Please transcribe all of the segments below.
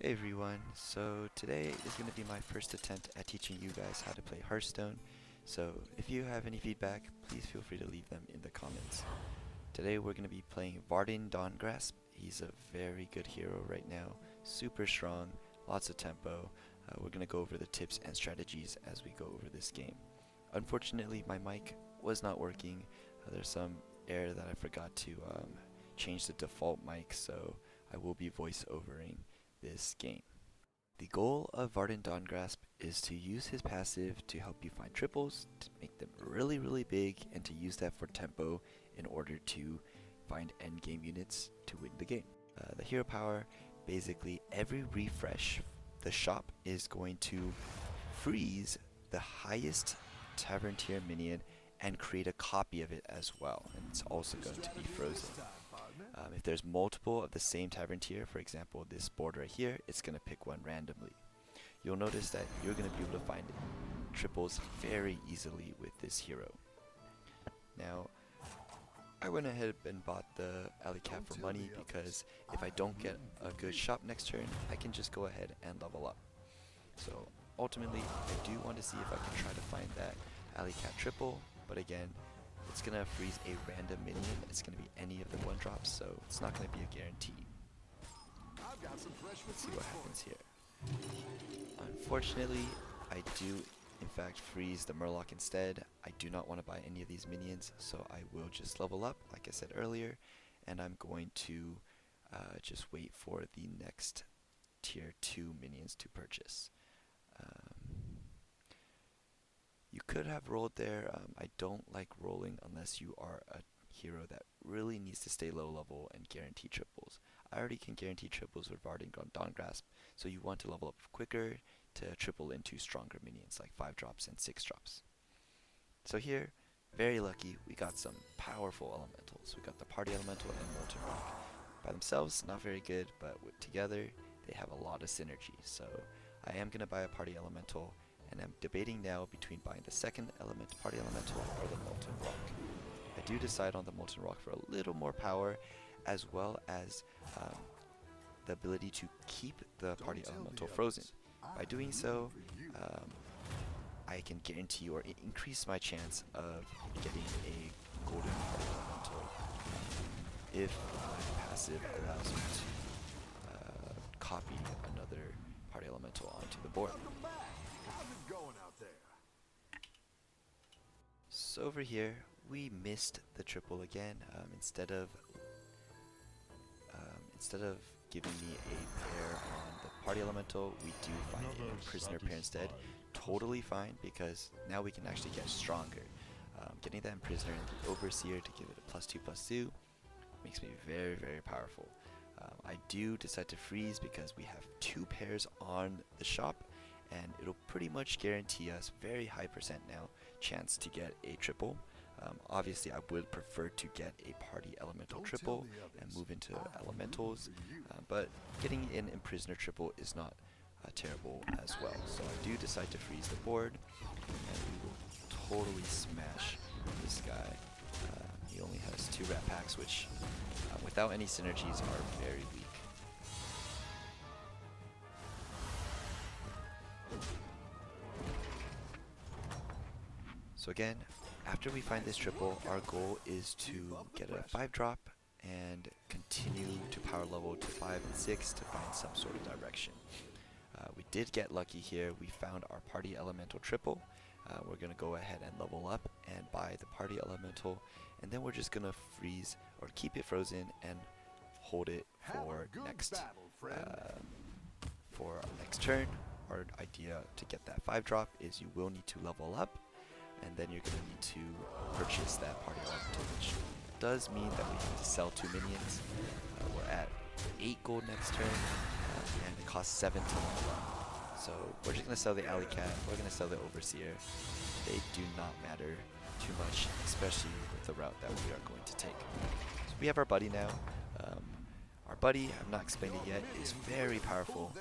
Hey everyone, so today is going to be my first attempt at teaching you guys how to play Hearthstone. So if you have any feedback, please feel free to leave them in the comments. Today we're going to be playing Varden Dawngrasp. He's a very good hero right now, super strong, lots of tempo. We're going to go over the tips and strategies as we go over this game. Unfortunately, my mic was not working. There's some error that I forgot to change the default mic, so I will be voice overing this game. The goal of Varden Dawngrasp is to use his passive to help you find triples, to make them really big, and to use that for tempo in order to find endgame units to win the game. The hero power, basically every refresh, the shop is going to freeze the highest tavern tier minion and create a copy of it as well, and it's also going to be frozen. If there's multiple of the same tavern tier, for example this board right here, it's going to pick one randomly. You'll notice that you're going to be able to find triples very easily with this hero. Now, I went ahead and bought the alley cat for money because if I don't get a good shop next turn, I can just go ahead and level up. So ultimately, I do want to see if I can try to find that alley cat triple, but again, it's going to freeze a random minion. It's going to be any of the 1-drops, so it's not going to be a guarantee. Let's see what happens here. Unfortunately, I do in fact freeze the Murloc instead. I do not want to buy any of these minions, so I will just level up, like I said earlier, and I'm going to just wait for the next tier 2 minions to purchase. You could have rolled there. I don't like rolling unless you are a hero that really needs to stay low level and guarantee triples. I already can guarantee triples with Varden Dawngrasp, so you want to level up quicker to triple into stronger minions like 5-drops and 6-drops. So here, very lucky, we got some powerful elementals. We got the Party Elemental and Molten Rock. By themselves, not very good, but together, they have a lot of synergy. So I am going to buy a Party Elemental, and I'm debating now between buying the second Party Elemental or the Molten Rock. I do decide on the Molten Rock for a little more power, as well as the ability to keep the Party Elemental frozen. By doing so, I can guarantee or increase my chance of getting a golden Party Elemental if my passive allows me to copy another Party Elemental onto the board. So over here, we missed the triple again. Instead of giving me a pair on the Party Elemental, we do find a prisoner pair instead. Totally fine, because now we can actually get stronger. Getting that prisoner and the Overseer to give it a +2/+2 makes me very powerful. I do decide to freeze because we have 2 pairs on the shop, and it'll pretty much guarantee us very high percent now chance to get a triple. Obviously I would prefer to get a Party Elemental triple and move into elementals, but getting in prisoner triple is not terrible as well. So I do decide to freeze the board, and we will totally smash this guy. He only has 2 rat packs, which without any synergies are very weak. So again, after we find this triple, our goal is to get a 5-drop and continue to power level to 5 and 6 to find some sort of direction. We did get lucky here. We found our Party Elemental triple. We're going to go ahead and level up and buy the Party Elemental, and then we're just going to freeze or keep it frozen and hold it for next turn. Our idea to get that 5-drop is you will need to level up, and then you're going to need to purchase that Party Elemental, which does mean that we have to sell 2 minions. We're at 8 gold next turn, and it costs 7 to level up. So we're just going to sell the alley cat, we're going to sell the Overseer. They do not matter too much, especially with the route that we are going to take. So we have our buddy now. Our buddy, I've not explained it yet, is very powerful.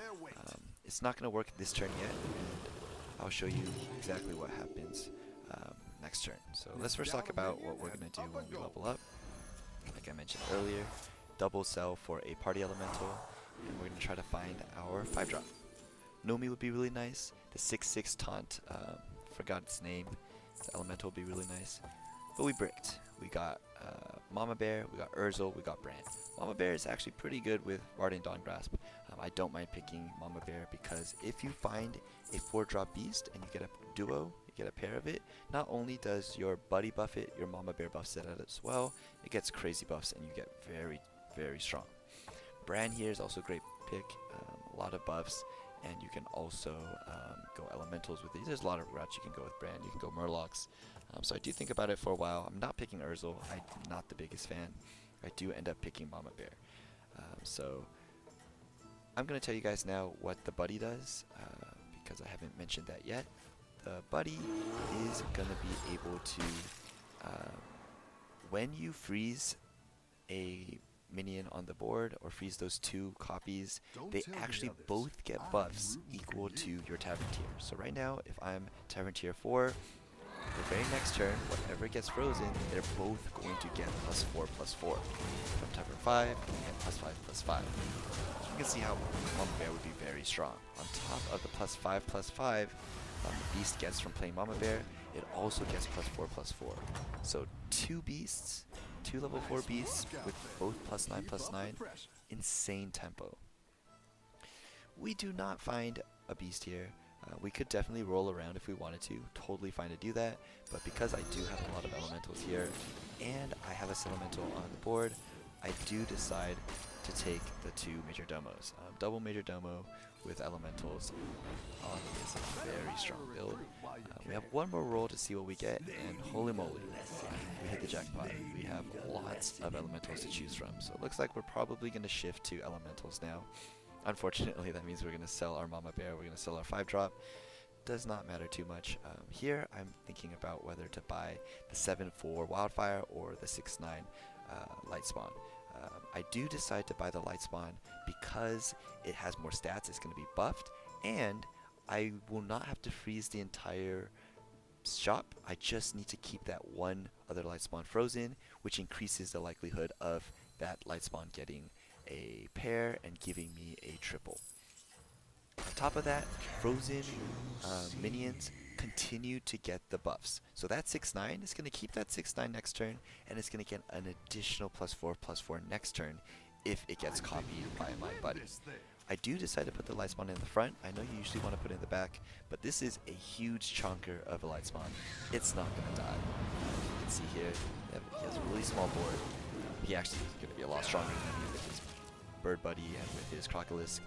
It's not going to work this turn yet, and I'll show you exactly what happens next turn. So let's first talk about what we're going to do when we level up. Like I mentioned earlier, double sell for a Party Elemental. and we're going to try to find our 5-drop. Nomi would be really nice. The 6/6 taunt, forgot its name. The elemental would be really nice. But we bricked. We got Mama Bear, we got Urzel, we got Bran. Mama Bear is actually pretty good with Varden Dawngrasp. I don't mind picking Mama Bear because if you find a 4-drop beast and you get a duo, you get a pair of it, not only does your buddy buff it, your Mama Bear buffs it as well. It gets crazy buffs and you get very, very strong. Bran here is also a great pick, a lot of buffs, and you can also go elementals with these. There's a lot of routes you can go with Bran. You can go Murlocs. So I do think about it for a while. I'm not picking Urzel. I'm not the biggest fan. I do end up picking Mama Bear. So I'm going to tell you guys now what the buddy does, because I haven't mentioned that yet. The buddy is going to be able to, when you freeze a minion on the board or freeze those 2 copies, they actually both get buffs equal to your Tavern tier. So right now, if I'm Tavern tier 4, the very next turn, whatever gets frozen, they're both going to get +4/+4. If I'm Tavern 5, I get +5/+5. You can see how Mama Bear would be very strong. On top of the +5/+5 the beast gets from playing Mama Bear, it also gets +4/+4. So 2 beasts, 2 level 4 beasts with both +9/+9, insane tempo. We do not find a beast here. We could definitely roll around if we wanted to, totally fine to do that, but because I do have a lot of elementals here, and I have a elemental on the board, I do decide to take the 2 major domos. Double major domo with elementals on is a very strong build. We have one more roll to see what we get, and holy moly, we hit the jackpot. We have lots of elementals to choose from, so it looks like we're probably going to shift to elementals now. Unfortunately, that means we're going to sell our Mama Bear, we're going to sell our 5-drop. Does not matter too much. Here, I'm thinking about whether to buy the 7/4 Wildfire or the 6/9 Light Spawn. I do decide to buy the Light Spawn because it has more stats, it's going to be buffed, and I will not have to freeze the entire shop. I just need to keep that one other Light Spawn frozen, which increases the likelihood of that Light Spawn getting a pair and giving me a triple. On top of that, frozen minions continue to get the buffs. So that 6/9 is going to keep that 6/9 next turn, and it's going to get an additional +4/+4 next turn if it gets copied by my buddy. I do decide to put the Light Spawn in the front. I know you usually want to put it in the back, but this is a huge chunker of a Light Spawn. It's not going to die. You can see here, he has a really small board. He actually is going to be a lot stronger than me with his Bird Buddy and with his Crocolisk.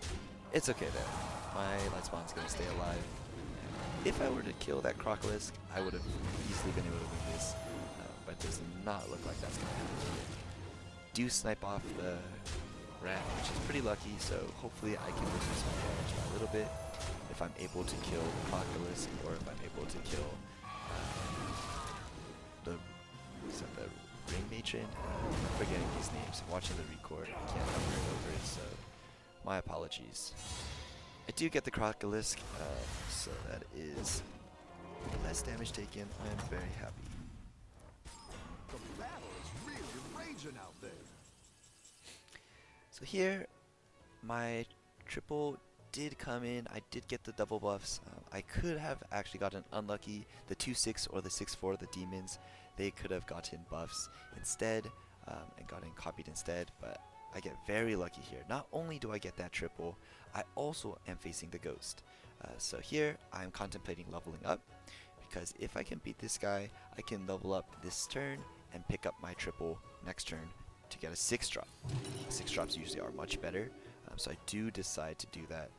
It's okay though. My Light Spawn's going to stay alive. If I were to kill that Crocolisk, I would have easily been able to win this, but it does not look like that's going to happen here. Do snipe off the rat, which is pretty lucky, so hopefully I can reduce my damage by a little bit if I'm able to kill the Crocolisk, or if I'm able to kill the Ring Matron. I'm forgetting these names. I'm watching the record. I can't remember over it, so my apologies. I do get the Crocolisk, so that is less damage taken. I am very happy. The battle is really raging out there. So here, my triple did come in. I did get the double buffs. I could have actually gotten unlucky. The 2/6 or the 6/4, the demons, they could have gotten buffs instead and gotten copied instead, but I get very lucky here. Not only do I get that triple, I also am facing the ghost. So here, I'm contemplating leveling up, because if I can beat this guy, I can level up this turn and pick up my triple next turn to get a 6-drop. 6-drops usually are much better, so I do decide to do that.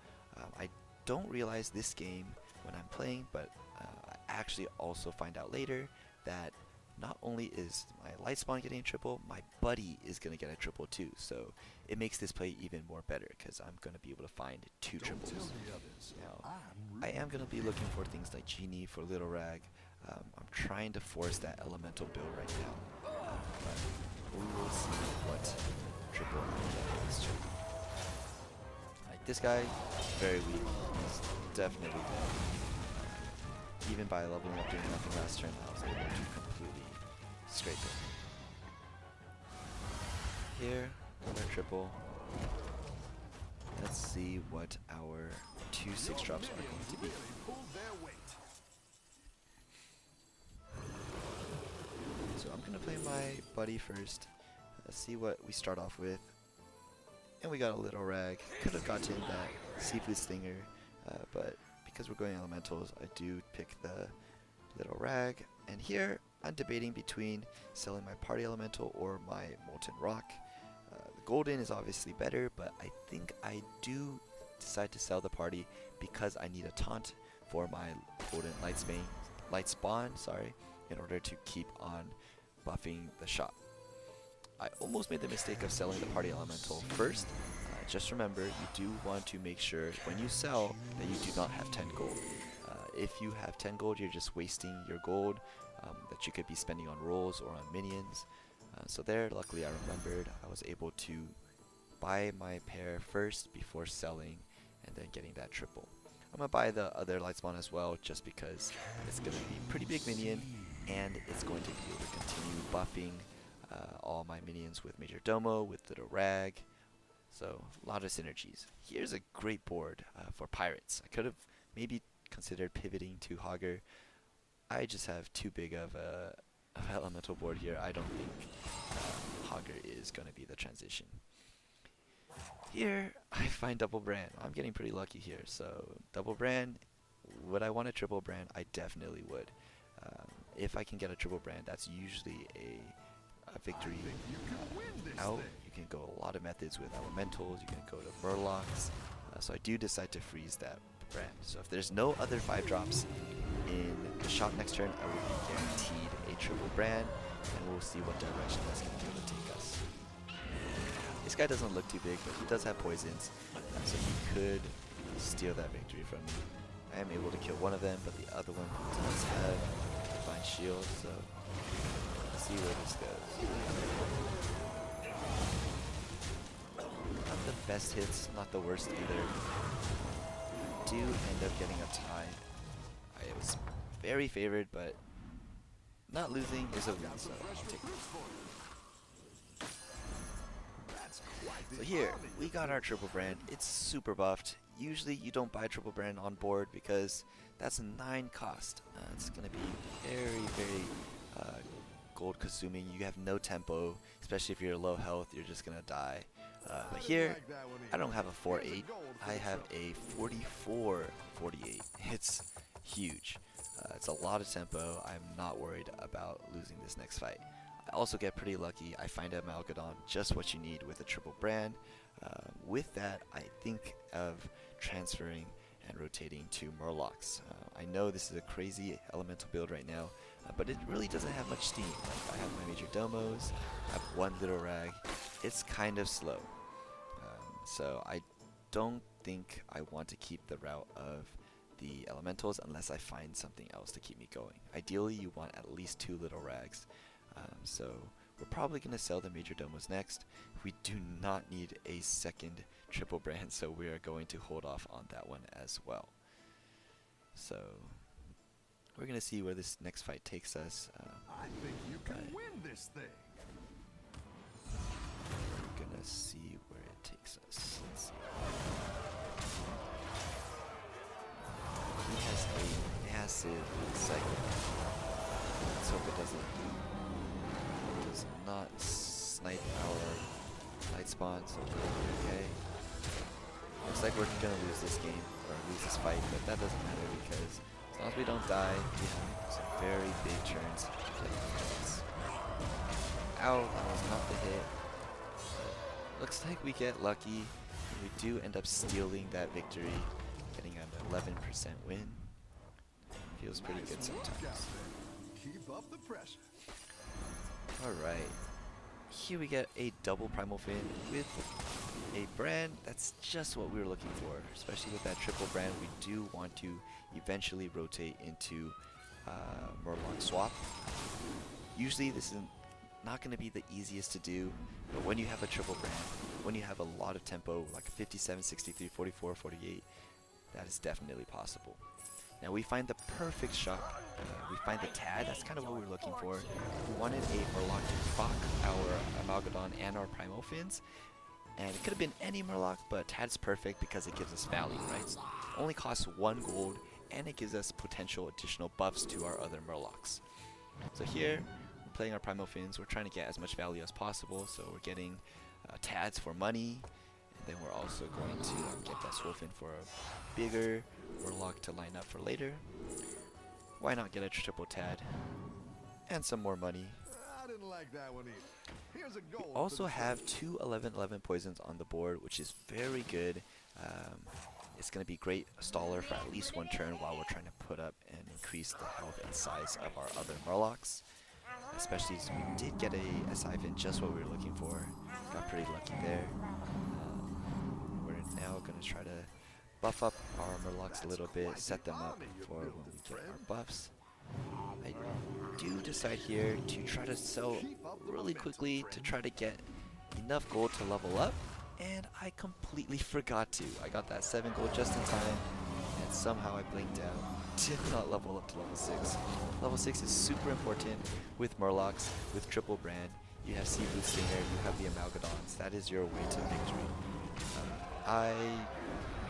I don't realize this game when I'm playing, but I actually also find out later that not only is my Light Spawn getting a triple, my buddy is going to get a triple too. So it makes this play even more better, because I'm going to be able to find 2 triples. Now, I am going to be looking for things like Genie for Little Rag. I'm trying to force that elemental build right now, but we will see what triple I get this turn. Like this guy, very weak. He's definitely dead. Even by leveling up doing nothing last turn, I was able to completely scrape it. Here, another triple. Let's see what our 2 6-drops are going to be. Really pulled their weight. So I'm gonna play my buddy first. Let's see what we start off with. And we got a little rag. Could have gotten that seafood stinger, but because we're going elementals, I do pick the little rag. And here I'm debating between selling my party elemental or my molten rock. The golden is obviously better, but I think I do decide to sell the party because I need a taunt for my golden light spawn, in order to keep on buffing the shot. I almost made the mistake of selling the party elemental first. Just remember, you do want to make sure when you sell that you do not have 10 gold. If you have 10 gold, you're just wasting your gold that you could be spending on rolls or on minions. So there, luckily I remembered. I was able to buy my pair first before selling and then getting that triple. I'm going to buy the other light spawn as well just because it's going to be a pretty big minion and it's going to be able to continue buffing all my minions with Major Domo, with Little Rag. So a lot of synergies. Here's a great board for pirates. I could have maybe considered pivoting to Hogger. I just have too big of a elemental board here. I don't think Hogger is going to be the transition. Here I find double brand. I'm getting pretty lucky here. So double brand, would I want a triple brand? I definitely would. If I can get a triple brand, that's usually a victory out. You can go a lot of methods with elementals. You can go to Murlocs. So I do decide to freeze that brand. So if there's no other 5-drops in the shop next turn, I will be guaranteed a triple brand, and we'll see what direction that's going to be able to take us. This guy doesn't look too big, but he does have poisons, so he could steal that victory from me. I am able to kill one of them, but the other one does have Divine Shield, so let's see where this goes. Not the best hits, not the worst either. Do end up getting a tie. I was very favored, but not losing is a win, so I'll take it. So here, we got our triple brand. It's super buffed. Usually you don't buy triple brand on board because that's 9 cost. It's going to be very gold consuming. You have no tempo, especially if you're low health, you're just going to die. But here, I don't have a 4-8. I have a 44-48. It's huge. It's a lot of tempo. I'm not worried about losing this next fight. I also get pretty lucky. I find Amalgadon just what you need with a triple brand. With that, I think of transferring and rotating to Murlocs. I know this is a crazy elemental build right now, but it really doesn't have much steam. Like, I have my Major Domos, I have one Little Rag. It's kind of slow. So I don't think I want to keep the route of the elementals unless I find something else to keep me going. Ideally, you want at least 2 Little Rags. So we're probably going to sell the Major Domos next. We do not need a second triple brand, so we are going to hold off on that one as well. So we're going to see where this next fight takes us. I think you can win this thing. We're going to see where it takes us. Let's see. He has a massive cycle. Let's hope it does not snipe our light spawns. Okay. Looks like we're gonna lose this game, or lose this fight, but that doesn't matter because as long as we don't die, we have some very big turns. Ow, that was not the hit. Looks like we get lucky. We do end up stealing that victory, getting an 11% win. Feels pretty good sometimes. Keep up the pressure. Alright, here we get a double Primal Fin with a brand. That's just what we were looking for, especially with that triple brand. We do want to eventually rotate into Murloc swap. Usually this is not going to be the easiest to do, but when you have a triple brand, when you have a lot of tempo, like 57, 63, 44, 48, that is definitely possible. Now we find the perfect shot. We find the Tad. That's kind of what we were looking for. We wanted a Murloc to proc our Amalgadon and our Primal Fins. And it could have been any Murloc, but Tad's perfect because it gives us value, right? Only costs 1 gold, and it gives us potential additional buffs to our other Murlocs. So here, we're playing our Primal Fins. We're trying to get as much value as possible, so we're getting Tads for money, and then we're also going to get that Swolefin for a bigger Murloc to line up for later. Why not get a triple Tad and some more money? I didn't like that one either. Here's a We goal. also have 2 11/11 poisons on the board, which is very good. It's going to be great staller for at least 1 turn while we're trying to put up and increase the health and size of our other Murlocs. Especially as we did get a Siphon, just what we were looking for. Got pretty lucky there. We're now going to try to buff up our Murlocs a little bit, set them up for when we get our buffs. I do decide here to try to sell really quickly to try to get enough gold to level up, and I completely forgot to. I got that 7 gold just in time, and somehow I blinked out. Did not level up to level 6. Level 6 is super important with Murlocs, with triple brand. You have Seafood Stinger, you have the Amalgadons. That is your way to victory. I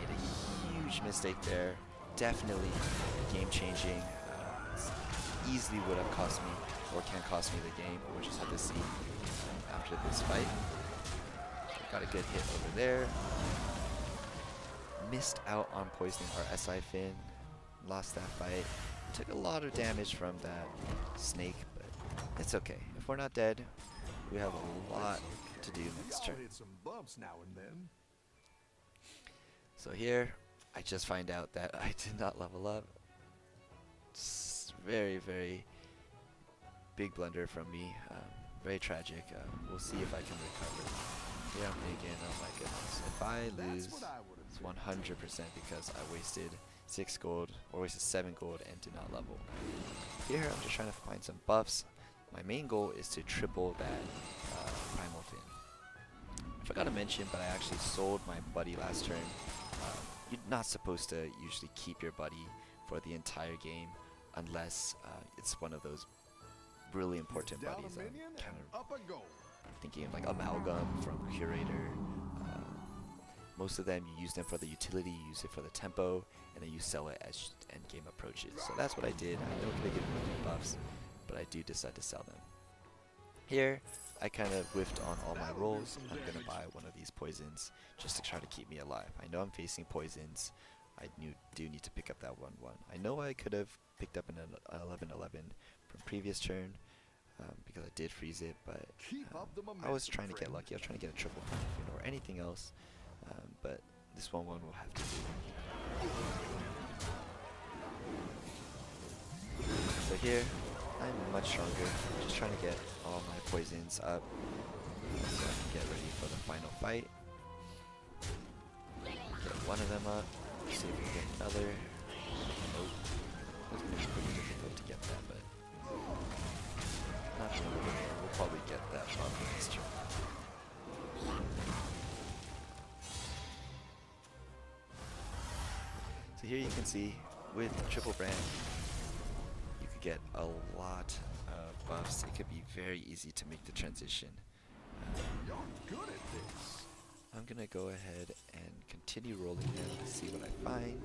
made a huge mistake there. Definitely game-changing. Easily would have cost me, or can cost me the game. We'll just have to see after this fight. Got a good hit over there. Missed out on poisoning our SI Fin. Lost that fight. Took a lot of damage from that snake, but it's okay. If we're not dead, we have a lot to do next turn. Hit some bumps now and then. So here, I just find out that I did not level up. Very, very big blunder from me. Very tragic. We'll see if I can recover. Here I'm thinking, oh my goodness, if I lose, it's 100% because I wasted 6 gold, or wasted 7 gold and did not level. Here I'm just trying to find some buffs. My main goal is to triple that Primal Fin. I forgot to mention, but I actually sold my buddy last turn. You're not supposed to usually keep your buddy for the entire game, unless it's one of those really important buddies. I'm kind of thinking of like Amalgam from Curator. Most of them, you use them for the utility, you use it for the tempo, and then you sell it as endgame approaches. So that's what I did. I know it's going to give me buffs, but I do decide to sell them. Here, I kind of whiffed on all my rolls. I'm going to buy one of these poisons just to try to keep me alive. I know I'm facing poisons. I do need to pick up that 1/1. I know I could have picked up an 11/11 from previous turn because I did freeze it, but I was trying to get lucky. I was trying to get a triple or anything else, but this 1/1 will have to do. So here, I'm much stronger. Just trying to get all my poisons up so I can get ready for the final fight. Get one of them up. See if we can get another. Nope. It's going to be pretty difficult to get that, but not gonna worry. We'll probably get that probably next turn. So here you can see with triple brand, you could get a lot of buffs. It could be very easy to make the transition. You're good at this. I'm gonna go ahead and continue rolling in to see what I find.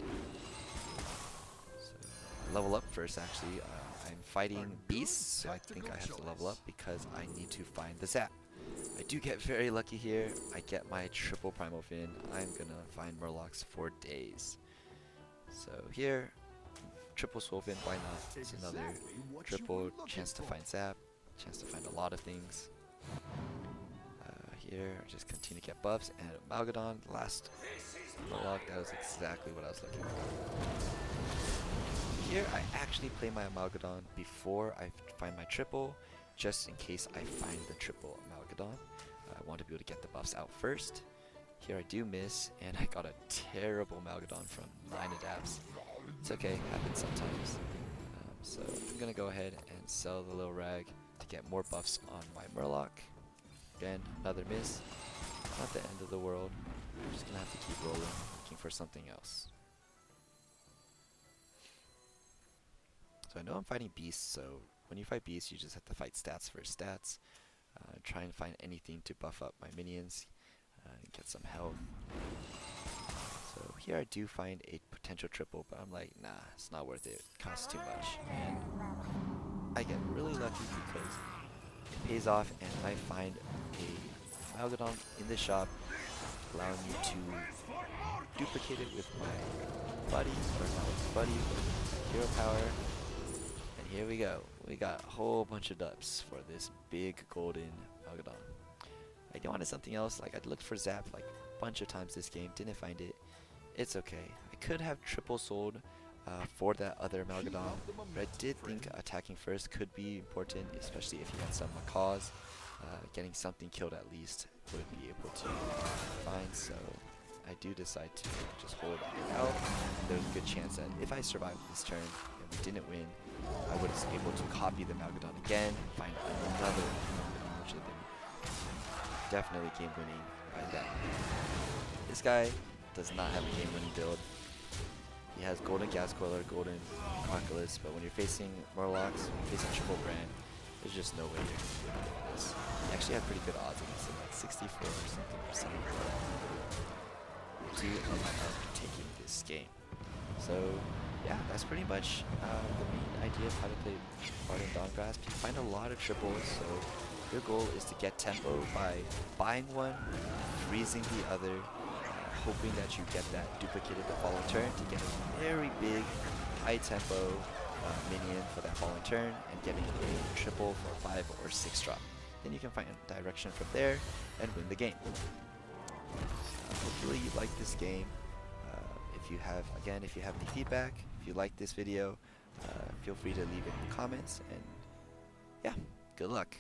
So, level up first actually. I'm fighting beasts, so I think I have to level up because I need to find the zap. I do get very lucky here. I get my triple Primal Fin. I'm gonna find Murlocs for days. So here, triple Swolefin, why not? It's another triple chance to find zap, chance to find a lot of things. Here, just continue to get buffs, and Amalgadon, last Murloc, that was exactly what I was looking for. Here, I actually play my Amalgadon before I find my triple, just in case I find the triple Amalgadon. I want to be able to get the buffs out first. Here I do miss, and I got a terrible Amalgadon from 9 adapts. It's okay, happens sometimes. So I'm going to go ahead and sell the little rag to get more buffs on my Murloc. Again, another miss. Not the end of the world. I'm just gonna have to keep rolling, looking for something else. So I know I'm fighting beasts, so when you fight beasts, you just have to fight stats for stats. Try and find anything to buff up my minions. get some health. So here I do find a potential triple, but I'm like, nah, it's not worth it. It costs too much. And I get really lucky because it pays off and I find a Malgadon in the shop, allowing me to duplicate it with my buddy, or not with buddy, but with my hero power. And here we go. We got a whole bunch of dups for this big golden Malgadon. I wanted something else. Like, I'd looked for Zap like a bunch of times this game, didn't find it. It's okay. I could have triple sold for that other Malgadon, but I did think attacking first could be important, especially if you had some macaws. Getting something killed at least would be able to find, so I do decide to just hold it out. There's a good chance that if I survived this turn and we didn't win, I would have been able to copy the Malgadon again, find another Malgadon, which would have been definitely game winning by then. This guy does not have a game winning build. He has golden gas coiler, golden Crocodilus, but when you're facing Murlocs, when you're facing triple brand, there's just no way you're going to win this. He actually had pretty good odds against him, like 64 or something percent. To end up taking this game. So yeah, that's pretty much the main idea of how to play Varden Dawngrasp. You find a lot of triples, so your goal is to get tempo by buying one, freezing the other, hoping that you get that duplicated the following turn to get a very big, high tempo minion for that following turn, and getting a triple for 5 or 6 drop. Then you can find a direction from there and win the game. Hopefully you like this game. If you have any feedback, if you like this video, feel free to leave it in the comments, and yeah, good luck.